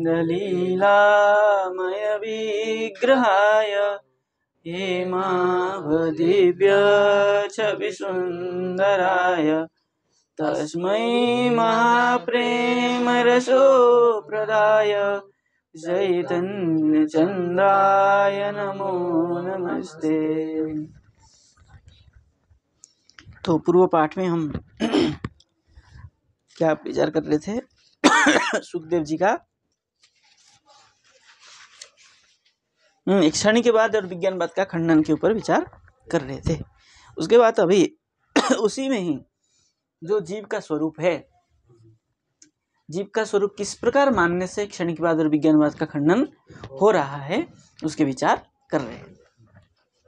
लीलामय विग्रहाय हेमावदिव्य छविसुन्दराय तस्मै महाप्रेमरसोप्रदाय चैतन्यचन्द्राय नमो नमस्ते। तो पूर्व पाठ में हम क्या विचार कर रहे थे? सुखदेव जी का एक क्षणिकवाद और विज्ञानवाद का खंडन के ऊपर विचार कर रहे थे। उसके बाद अभी उसी में ही जो जीव का स्वरूप है, जीव का स्वरूप किस प्रकार मानने से क्षणिकवाद और विज्ञानवाद का खंडन हो रहा है, उसके विचार कर रहे हैं।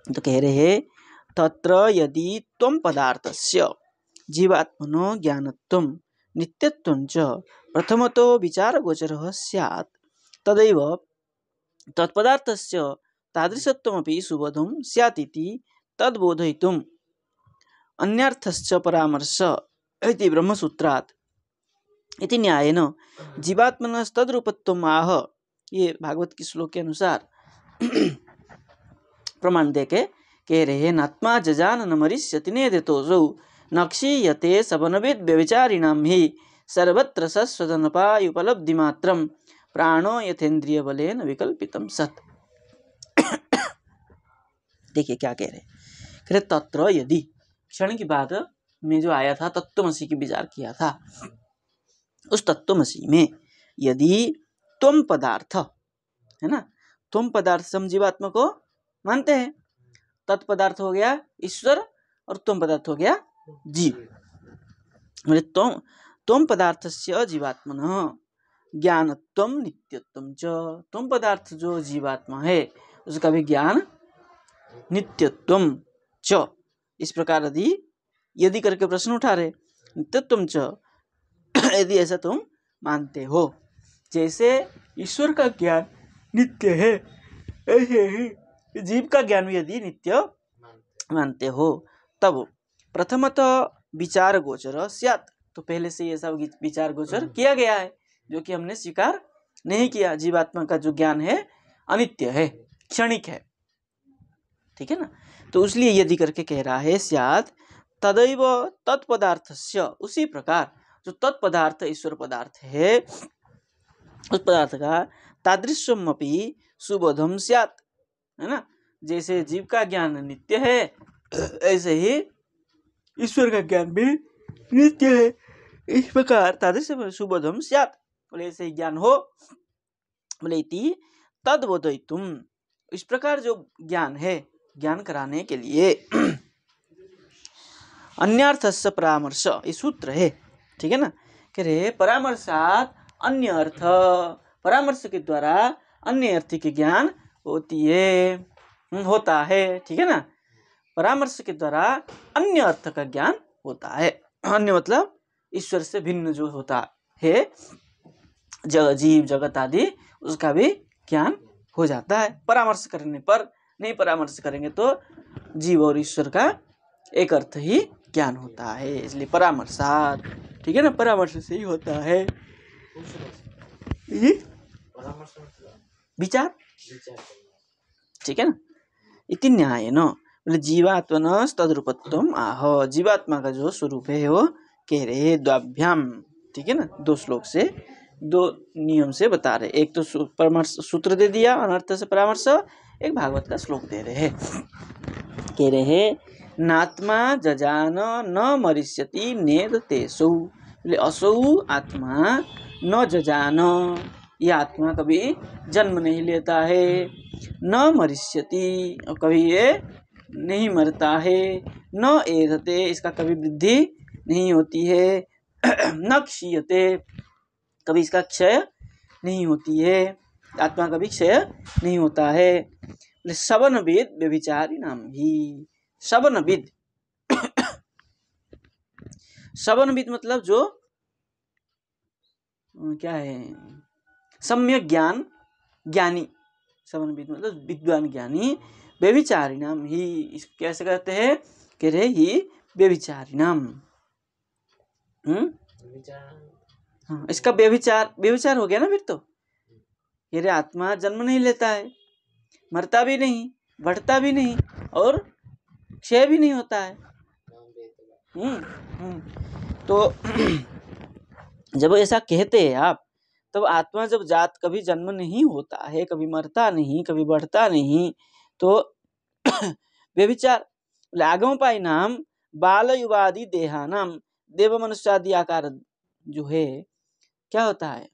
तो कह रहे हैं तत्र यदि त्वं पदार्थस्य जीवात्मनो ज्ञानत्वं नित्यत्वं च प्रथमतो विचारगोचरः स्यात् तदैव तत्पदार्थस्य तादृशत्वमपि सुबोधं स्यात् इति तद्बोधयितुम् अन्यार्थश्च परामर्श इति ब्रह्मसूत्रात् इति न्यायेन जीवात्मनस्तद्रूपत्वम् आह। ये भागवत के श्लोक के अनुसार प्रमाण देके कह रहे हैं नात्मा जजान न मरिष्यति नेदतोऽसौ न क्षीयते सवनविद व्यभिचारिणां हि सर्वत्र सस्वदनपायुपलब्धिमात्रं प्राणो यथेन्द्रिय बलेन विकल्पितम सत्। देखिए क्या कह रहे हैं। कह रहे तत्र यदि, क्षण की बात में जो आया था तत्त्वमसि की विचार किया था, उस तत्त्वमसि में यदि त्वं पदार्थ है ना, त्वं पदार्थ हम जीवात्मा को मानते हैं। तत्पदार्थ हो गया ईश्वर और त्वं पदार्थ हो गया जीव। त्वं पदार्थस्य जीवात्मनः ज्ञानत्वं नित्यत्वं च। त्वं पदार्थ जो जीवात्मा है उसका भी ज्ञान नित्यत्वं च। इस प्रकार यदि करके प्रश्न उठा रहे, नित्यत्वं च, यदि ऐसा तुम मानते हो, जैसे ईश्वर का ज्ञान नित्य है ऐसे ही जीव का ज्ञान भी यदि नित्य मानते हो, तब प्रथमतः विचार गोचर स्यात्। तो पहले से ये सब विचार गोचर किया गया है, जो कि हमने स्वीकार नहीं किया। जीवात्मा का जो ज्ञान है अनित्य है, क्षणिक है, ठीक है ना। तो इसलिए यदि करके कह रहा है स्यात् तदैव तत्पदार्थस्य, उसी प्रकार जो तत्पदार्थ ईश्वर पदार्थ है उस पदार्थ का तादृशमपि सुबोधम स्यात्, है ना। जैसे जीव का ज्ञान नित्य है ऐसे ही ईश्वर का ज्ञान भी नित्य है। इस प्रकार तादृशम सुबोधम स्यात्, बोले ऐसे ही ज्ञान हो, बोले इति तद्बोधयितुम्, इस प्रकार जो ज्ञान है, ज्ञान कराने के लिए अन्यार्थस्य परामर्श, ये सूत्र है, ठीक है ना। कह रहे परामर्शात अन्य अर्थ, परामर्श के द्वारा अन्य अर्थ के ज्ञान होता है, ठीक है ना। परामर्श के द्वारा अन्य अर्थ का ज्ञान होता है। अन्य मतलब ईश्वर से भिन्न जो होता है, जीव जगत आदि, उसका भी ज्ञान हो जाता है परामर्श करने पर। नहीं परामर्श करेंगे तो जीव और ईश्वर का एक अर्थ ही ज्ञान होता है, इसलिए परामर्शात, ठीक है ना, परामर्श से ही होता है। विचार, ठीक है ना। इति न्यायेन, बोले जीवात्मनस्तद्रूपत्वम् आह, जीवात्मा का जो स्वरूप है वो कह रहे द्वाभ्याम, ठीक है ना। दो श्लोक से, दो नियम से बता रहे। एक तो परामर्श सूत्र दे दिया अनर्थ से परामर्श, एक भागवत का श्लोक दे रहे हैं। कह रहे नात्मा जजान न मरिष्यति नेदतेसौ, बोले असौ आत्मा न जजान, यह आत्मा कभी जन्म नहीं लेता है, न मरिष्यति, और कभी ये नहीं मरता है, न एधते, इसका कभी वृद्धि नहीं होती है, न क्षीयते, कभी इसका क्षय नहीं होती है, आत्मा कभी क्षय नहीं होता है। शवनविद व्यभिचारिणां हि, शवनविद, शवनविद मतलब जो क्या है, सम्यक ज्ञान ज्ञानी, शवनविद मतलब विद्वान ज्ञानी, व्यभिचारिणां हि, कैसे कहते हैं, कह रहे ही व्यभिचारिणां, इसका व्यभिचार हो गया ना फिर तो, ये आत्मा जन्म नहीं लेता है, मरता भी नहीं, बढ़ता भी नहीं और क्षय भी नहीं होता है। तो जब ऐसा कहते हैं आप, तब आत्मा जब जात कभी जन्म नहीं होता है, कभी मरता नहीं, कभी बढ़ता नहीं, तो व्यभिचार आगमपाई नाम बाल युवादि देहानाम देव मनुष्यादि आकार जो है, क्या होता है,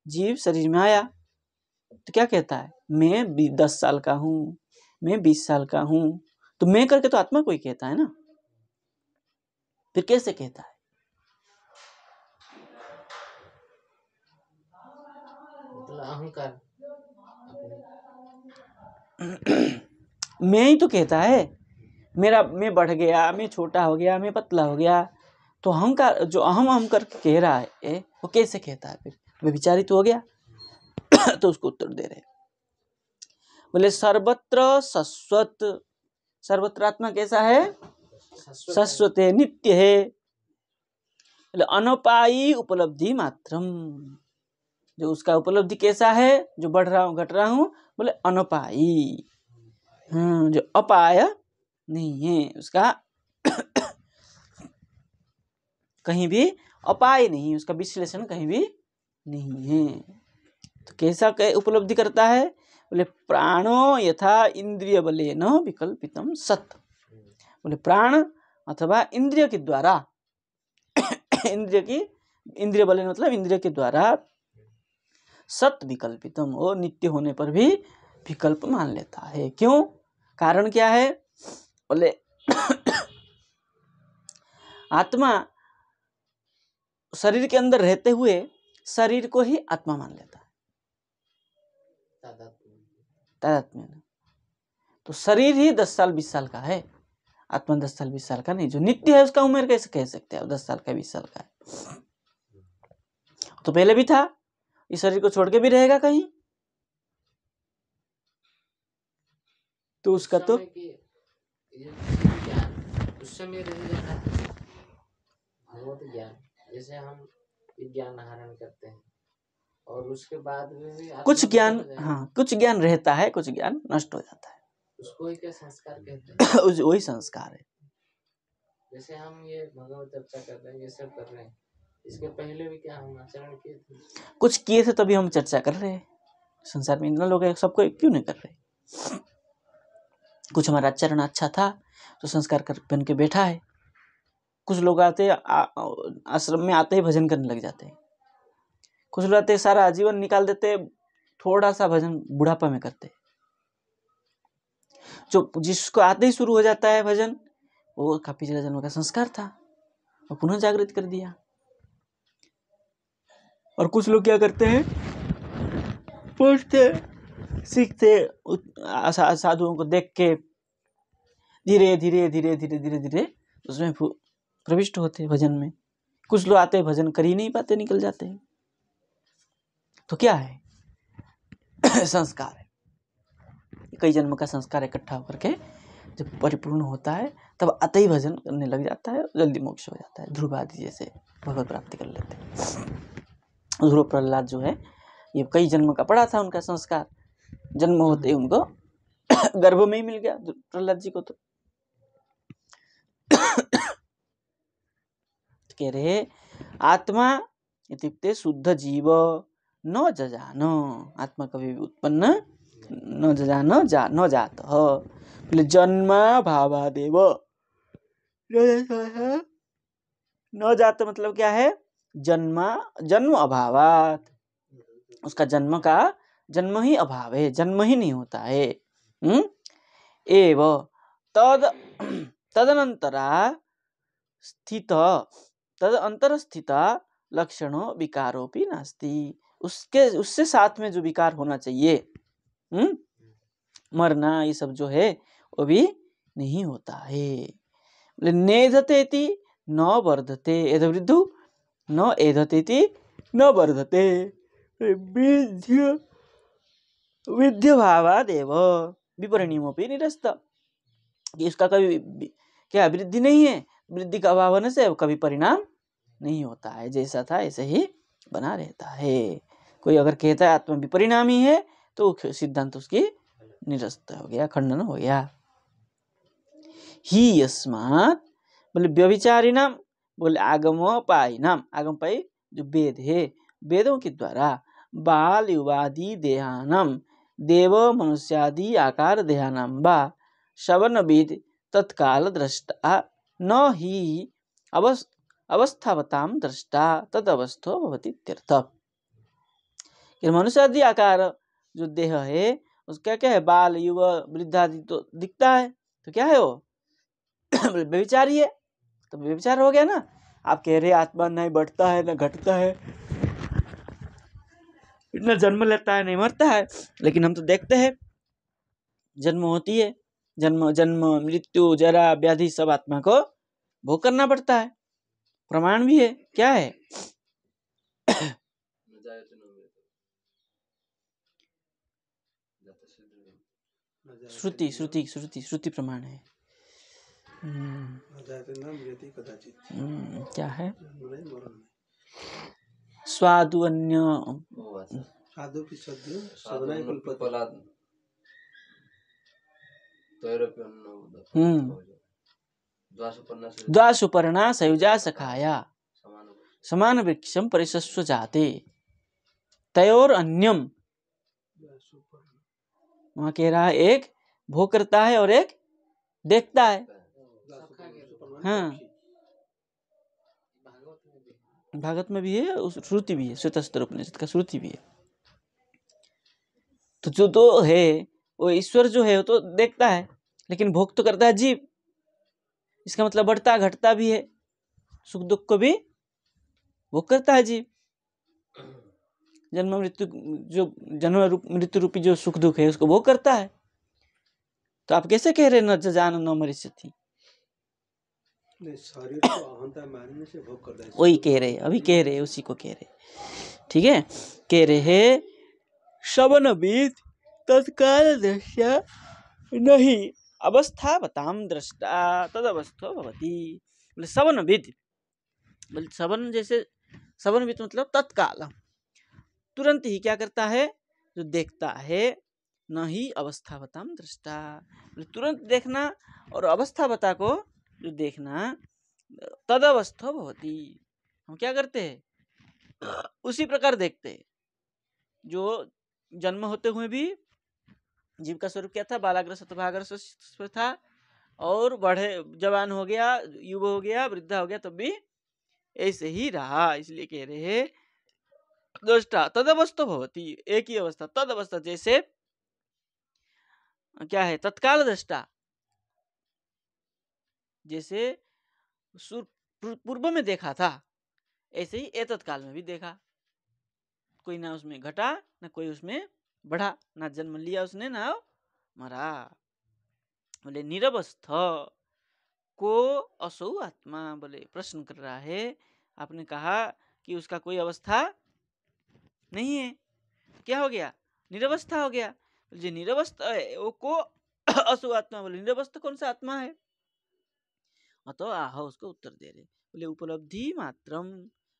जीव शरीर में आया तो क्या कहता है, मैं 10 साल का हूँ, मैं 20 साल का हूँ, तो मैं करके तो आत्मा कोई कहता है ना, फिर कैसे कहता है? अहंकार मैं ही तो कहता है, मेरा मैं बढ़ गया, मैं छोटा हो गया, मैं पतला हो गया, तो अहंकार जो अहम करके कह रहा है वो कैसे कहता है? फिर वे विचारित हो गया। तो उसको उत्तर दे रहे, बोले सर्वत्र शाश्वत, सर्वत्र आत्मा कैसा है? शाश्वत है, नित्य है। अनपायी उपलब्धि मात्रम, जो उसका उपलब्धि कैसा है, जो बढ़ रहा हूँ घट रहा हूँ, बोले अनपायी, जो अपाय नहीं है, उसका कहीं भी अपाय नहीं, उसका विश्लेषण कहीं भी नहीं है। तो कैसा उपलब्धि करता है? बोले प्राणो यथा इंद्रिय बलेन विकल्पितम सत, बोले प्राण अथवा इंद्रिय के द्वारा इंद्रिय बलेन मतलब इंद्रिय के द्वारा सत विकल्पितम, वो नित्य होने पर भी विकल्प मान लेता है। क्यों? कारण क्या है? बोले आत्मा शरीर के अंदर रहते हुए शरीर को ही आत्मा मान लेता है, तादात्म्य। तो शरीर ही 10 साल 20 साल का है, आत्मा 10 साल 20 साल का नहीं। जो नित्य है उसका उम्र कैसे कह सकते हैं 10 साल का 20 साल का है? तो पहले भी था, इस शरीर को छोड़ के भी रहेगा कहीं, तो उसका तो उस समय रहेगा भगवत ज्ञान, जैसे हम विज्ञान आहरण करते हैं और उसके बाद में कुछ ज्ञान, हाँ कुछ ज्ञान रहता है, कुछ ज्ञान नष्ट हो जाता है, उसको ही क्या संस्कार कहते हैं? वही संस्कार है। जैसे हम ये भगवत चर्चा कर रहे हैं, ये सब कर रहे हैं, इसके पहले भी क्या हम आचरण किए थे? कुछ किए थे तभी हम चर्चा कर रहे हैं। संसार में इतना लोग हैं, सबको क्यों नहीं कर रहे? कुछ हमारा आचरण अच्छा था तो संस्कार कर बन के बैठा है। कुछ लोग आते आश्रम में आते ही भजन करने लग जाते हैं, कुछ लोग आते सारा जीवन निकाल देते, थोड़ा सा भजन बुढ़ापा में करते। जो जिसको आते ही शुरू हो जाता है भजन, वो काफी पिछले जन्म का संस्कार था, वो पुनः जागृत कर दिया। और कुछ लोग क्या करते हैं, पढ़ते सीखते साधुओं को देख के धीरे धीरे धीरे धीरे धीरे धीरे उसमें प्रविष्ट होते भजन में। कुछ लोग आते भजन कर ही नहीं पाते, निकल जाते हैं। तो क्या है? संस्कार है, कई जन्म का संस्कार इकट्ठा होकर के जब परिपूर्ण होता है तब आते ही भजन करने लग जाता है, जल्दी मोक्ष हो जाता है। ध्रुव आदि जैसे भगवत प्राप्ति कर लेते हैं। ध्रुव प्रहलाद जो है, ये कई जन्म का पड़ा था उनका संस्कार, जन्म होते ही उनको गर्भ में ही मिल गया प्रहलाद जी को। तो कह रहे आत्मा इत्युक्ते शुद्ध जीव न जजान, आत्मा कभी भी उत्पन्न न जजान न जात जन्म भावादेव, न जात मतलब क्या है? जन्म अभावात, उसका जन्म ही अभाव है, जन्म ही नहीं होता है। एव तद अंतर स्थित लक्षणों विकारोपि नास्ति, उससे साथ में जो विकार होना चाहिए, मरना ये सब जो है वो भी नहीं होता है। नेधते न वर्धते, यदवृद्धु न एधते न वर्धते, विद्य भावादेव विपरिणीमोपि निरस्त, कि उसका कभी क्या वृद्धि नहीं है, वृद्धि का अभाव होने से कभी परिणाम नहीं होता है, जैसा था ऐसे ही बना रहता है। कोई अगर कहता है आत्मा विपरिणामी है तो सिद्धांत उसकी निरस्त हो गया, खंडन हो गया। ही यस्मात् बोले व्यभिचारिणाम, बोले आगमोपायिनाम, आगमोपायी जो वेद है, वेदों के द्वारा बाल युवादि देहानाम देव मनुष्यादि आकार देहानाम वा शवनविद तत्काल दृष्टा न ही अवस्थावताम दृष्टा तद अवस्थो भवति इत्यर्थ। मनुष्य आदि आकार जो देह है उसका क्या है, बाल युवा वृद्ध आदि तो दिखता है, तो क्या है वो व्यभिचारी है। तो व्यभिचार हो गया ना। आप कह रहे आत्मा नहीं बढ़ता है न घटता है, इतना जन्म लेता है नहीं मरता है, लेकिन हम तो देखते हैं जन्म होती है, जन्म जन्म मृत्यु जरा व्याधि सब आत्मा को भोग करना पड़ता है, प्रमाण भी है। क्या है श्रुति श्रुति श्रुति श्रुति प्रमाण है। क्या है स्वादु अन्य द्वासुपर्णा सयुजा सखाया समान वृक्षम परिशस्व जाते तयोर अन्यम। वहां कह रहा है एक भोग करता है और एक देखता है। हाँ, भागवत में भी है, उस श्रुति भी है, श्वेतस्तर उपनिषद का श्रुति भी है। तो जो तो है वो ईश्वर जो है वो तो देखता है, लेकिन भोग तो करता है जीव। इसका मतलब बढ़ता घटता भी है, सुख दुख को भी भोग करता है जीव। जन्म मृत्यु जो जन्म मृत्यु रूपी जो सुख दुख है उसको भोग करता है। तो आप कैसे कह रहे न जान न मरिष्यति, शरीर को अहंता मानने से भोग करता है। वही कह रहे, अभी कह रहे, उसी को कह रहे। ठीक है, कह रहे शवनविद तत्काल दृश्य नहीं अवस्था बताम दृष्टा तद अवस्थो भवति। बोले शवनविद, बोले शवन जैसे शवनविद मतलब तत्काल, तुरंत ही क्या करता है, जो देखता है। नहीं अवस्थावताम दृष्टा, तुरंत देखना और अवस्थावता को जो देखना, तद अवस्थो भवति। हम क्या करते हैं उसी प्रकार देखते हैं। जो जन्म होते हुए भी जीव का स्वरूप क्या था, बालाग्र सतभाग्र था, और बढ़े जवान हो गया, युवा हो गया, वृद्धा हो गया, तब भी ऐसे ही रहा। इसलिए कह रहे हैं दृष्टा तद अवस्थो भवति, एक ही अवस्था, तद अवस्था जैसे क्या है तत्काल दृष्टा, जैसे पूर्व में देखा था ऐसे ही ए तत्काल में भी देखा। कोई ना उसमें घटा ना कोई उसमें बढ़ा, ना जन्म लिया उसने ना मरा। बोले निरवस्थ को असौ आत्मा, बोले प्रश्न कर रहा है। आपने कहा कि उसका कोई अवस्था नहीं है, क्या हो गया, निरवस्था हो गया। जो निरवस्था है वो को असौ आत्मा, बोले निरवस्था कौन सा आत्मा है। अतो आह उसको उत्तर दे रहे, बोले उपलब्धि मात्रम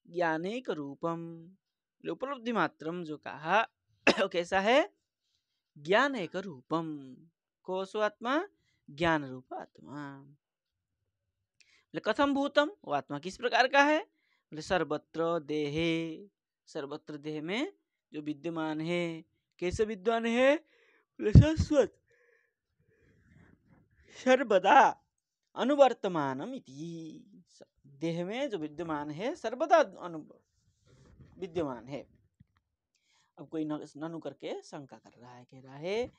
ज्ञानेक रूपम। उपलब्धि मात्रम जो कहा वो कैसा है, ज्ञान एक रूपम, कोसो आत्मा ज्ञान रूप आत्मा। बोले कथम भूतम, वो आत्मा किस प्रकार का है। बोले सर्वत्र देहे, सर्वत्र देह में जो विद्यमान है। कैसे विद्यमान है, बोले शाश्वत सर्वदा अनुवर्तमानम इति, देह में जो विद्यमान है सर्वदा विद्यमान है। अब कोई ननु करके शंका कर रहा है, कह रहा है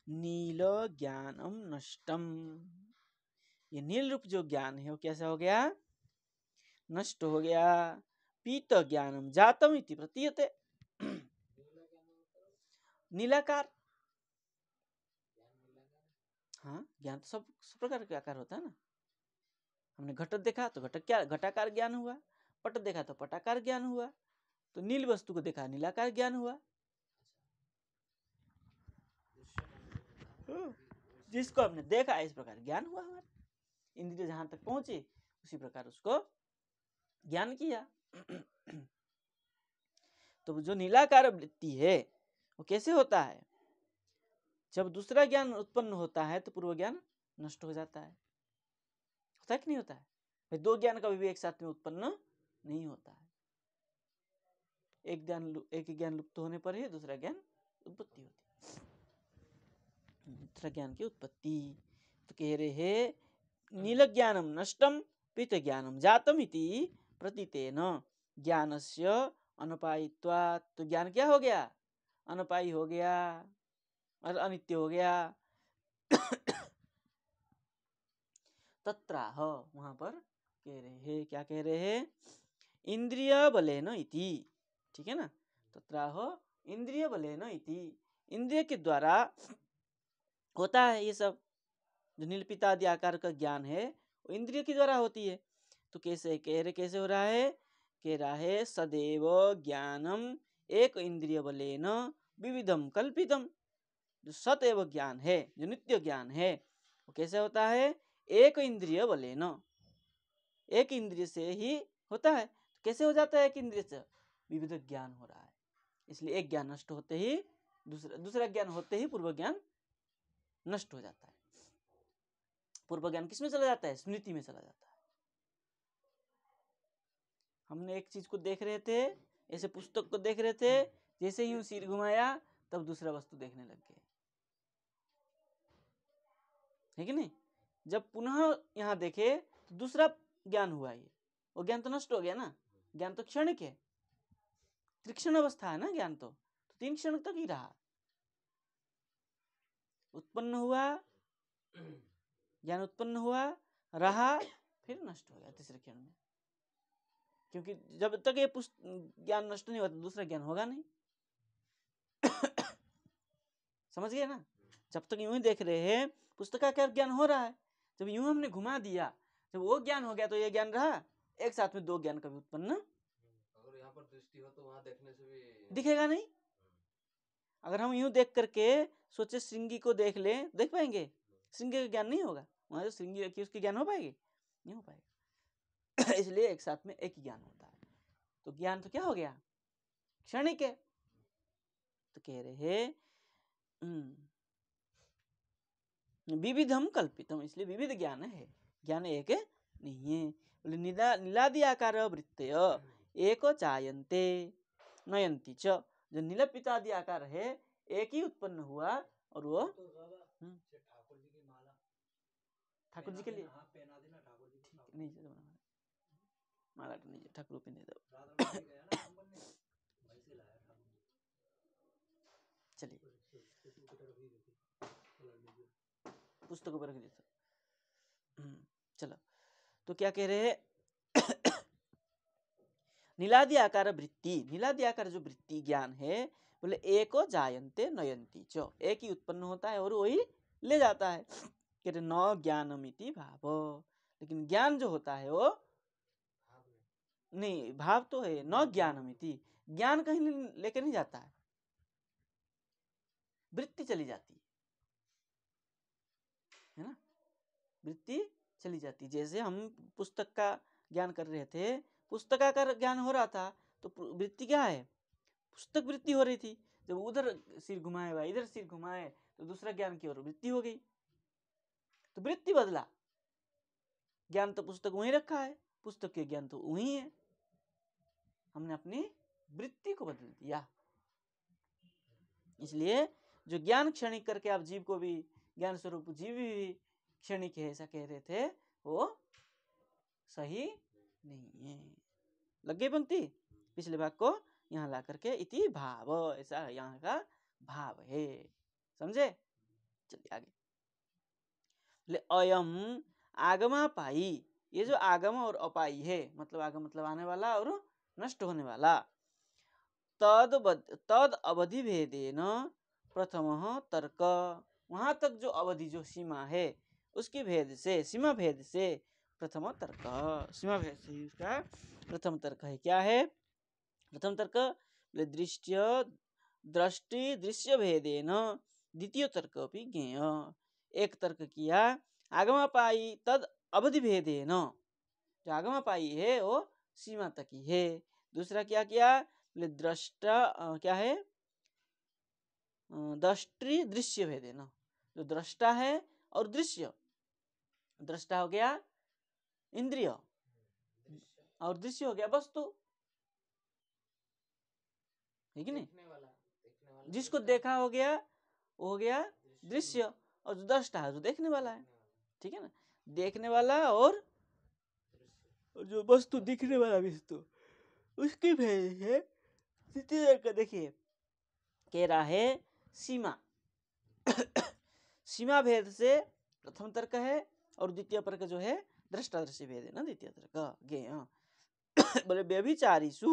नील ज्ञानम नष्टम, ये नील रूप जो ज्ञान है वो कैसा हो गया, नष्ट हो गया। पीत ज्ञानम जातम इति प्रतीयते, नीलाकार। हाँ, ज्ञान तो सब प्रकार के आकार होता है ना। हमने घट देखा तो घट क्या घटाकार ज्ञान हुआ, पट देखा तो पटाकार ज्ञान हुआ, तो नील वस्तु को देखा नीलाकार ज्ञान हुआ। जिसको हमने देखा इस प्रकार ज्ञान हुआ हमारा, इंद्रिय जहां तक पहुंचे उसी प्रकार उसको ज्ञान किया। तो जो नीलाकार वृत्ति है वो कैसे होता है? जब दूसरा ज्ञान उत्पन्न होता है तो पूर्व ज्ञान नष्ट हो जाता है। होता है कि नहीं होता है? भाई दो ज्ञान कभी भी एक साथ में उत्पन्न नहीं होता है। एक ज्ञान लुप्त होने पर ही दूसरा ज्ञान उत्पत्ति होती है। दूसरा ज्ञान की उत्पत्ति तो कह रहे हैं नील ज्ञानम नष्टम पीत ज्ञानम जातम इति प्रतीतेन ज्ञानस्य अनुपायित्वात्। तो ज्ञान क्या हो गया? अनुपायी हो गया और अनित्य हो गया। तत्राह वहां पर कह रहे हैं, क्या कह रहे हैं? इंद्रिय बलेन इति। ठीक है ना? तत्राह इंद्रिय बलेन इति। इंद्रिय के द्वारा होता है ये सब। जो नीलपिता आदि आकार का ज्ञान है वो इंद्रिय के द्वारा होती है। तो कैसे कह रहे, कैसे हो रहा है? कह रहा है सदैव ज्ञानम एक इंद्रिय बलेन विविधम कल्पितम। जो सदैव ज्ञान है, जो नित्य ज्ञान है, वो कैसे होता है? एक इंद्रिय बलेन, एक इंद्रिय से ही होता है। तो कैसे हो जाता है? एक इंद्रिय से विविध ज्ञान हो रहा है। इसलिए एक ज्ञान नष्ट होते ही दूसरा ज्ञान होते ही पूर्व ज्ञान नष्ट हो जाता है। पूर्व ज्ञान किसमें चला जाता है? स्मृति में चला जाता है। हमने एक चीज को देख रहे थे, ऐसे पुस्तक को देख रहे थे, जैसे ही सिर घुमाया तब दूसरा वस्तु देखने लग गए, है कि नहीं? जब पुनः यहाँ देखे तो दूसरा ज्ञान हुआ। ये वो ज्ञान तो नष्ट हो गया ना। ज्ञान तो क्षणिक है, त्रिक्षण अवस्था है ना ज्ञान। तो 3 क्षण तक ही रहा। उत्पन्न हुआ, ज्ञान उत्पन्न हुआ, रहा, फिर नष्ट हो गया तीसरे क्षण में। क्योंकि जब तक ये ज्ञान नष्ट नहीं होता दूसरा ज्ञान होगा नहीं। समझ गए ना? जब तक यूं ही देख रहे हैं पुस्तकाकार ज्ञान हो रहा है, जब यूं हमने घुमा दिया, जब वो ज्ञान हो गया तो ये ज्ञान रहा। एक साथ में दो ज्ञान कभी उत्पन्न, अगर यहाँ पर दृष्टि हो तो वहाँ देखने से भी दिखेगा नहीं। अगर हम यूं देख करके सोचे श्रृंगी को देख लें, देख पाएंगे? श्रृंगी का ज्ञान नहीं होगा। वहां जो श्रृंगी रखी उसकी ज्ञान हो पाएगी? नहीं हो पाएगा। इसलिए एक साथ में एक ही ज्ञान होता है। तो ज्ञान तो क्या हो गया? क्षणिक है। तो कह रहे हैं विविधम कल्पितम, इसलिए विविध ज्ञान है, ज्ञान एक नहीं है। बोले नीलादि आकार वृत्तय एको जायन्ते नयन्ति च। जो नीलपितादि आकार है एक ही उत्पन्न हुआ और वो ठाकुर जी के लिए नहीं, माला तो नहीं, ठाकुर पे नहीं दो। चलिए पुस्तकों पर रख दिया। चलो, तो क्या कह रहे हैं? नीलादि आकार वृत्ति, नीलादि आकार जो वृत्ति ज्ञान है, बोले एको जायन्ते नयन्ति च। एक ही उत्पन्न होता है और वही ले जाता है। कहते न ज्ञानमिति भाव। लेकिन ज्ञान जो होता है वो नहीं, भाव तो है। न ज्ञानमिति, ज्ञान कहीं लेकर नहीं जाता है, वृत्ति चली जाती है ना। वृत्ति चली जाती। जैसे हम पुस्तक का ज्ञान कर रहे थे, पुस्तकाकार ज्ञान हो रहा था, तो वृत्ति क्या है? पुस्तक वृत्ति हो रही थी। जब उधर सिर घुमाए इधर सिर घुमाए तो दूसरा ज्ञान की ओर वृत्ति हो गई। तो वृत्ति बदला, ज्ञान तो पुस्तक वहीं रखा है, पुस्तक के ज्ञान तो वहीं है। हमने अपनी वृत्ति को बदल दिया। इसलिए जो ज्ञान क्षणिक करके आप जीव को भी ज्ञान स्वरूप जीव भी क्षणिक है ऐसा कह रहे थे, वो सही नहीं है। लग गई पंक्ति? पिछले भाग को यहाँ ला करके इति भाव, ऐसा यहाँ का भाव है। समझे? चलिए आगे। अयम आगमापाई, ये जो आगम और अपाई है, मतलब आगम मतलब आने वाला और नष्ट होने वाला। तद अवधि भेदेन प्रथम तर्क, वहां तक जो अवधि जो सीमा है उसके भेद से, सीमा भेद से प्रथम तर्क, सीमा भेद से उसका प्रथम तर्क है। क्या है प्रथम तर्क? दृष्टि दृश्य भेदेन द्वितीय तर्क भी ज्ञेय। एक तर्क किया आगमापाई तद अवधि भेदेन, जो आगमापाई है वो सीमा तक ही है। दूसरा क्या किया? बोले दृष्टा क्या है, दृष्टि दृश्य भेद है ना, जो दृष्टा है और दृश्य, दृष्टा हो गया इंद्रिय और दृश्य हो गया वस्तु, है कि नहीं? देखने वाला जिसको देखा हो गया वो हो गया दृश्य, और जो दृष्टा है जो देखने वाला है, ठीक है ना। देखने वाला और जो वस्तु दिखने वाला वस्तु, उसकी भेद है। तृतीय का देखिए कह रहा है सीमा सीमा भेद से प्रथम तर्क है, और द्वितीय तर्क जो है दृष्टादृश्य भेद है ना, द्वितीय तर्क ज्ञेय। बोले व्यभिचारीषु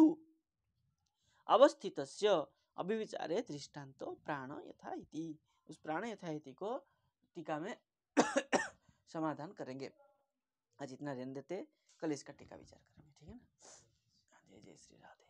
अवस्थितस्य अभिविचारे दृष्टान्तो प्राण यथा इति, उस प्राण यथा इति को टीका में समाधान करेंगे। आज इतना रहने देते, कल इसका टीका विचार करेंगे, ठीक है ना। जय जय श्री राधे।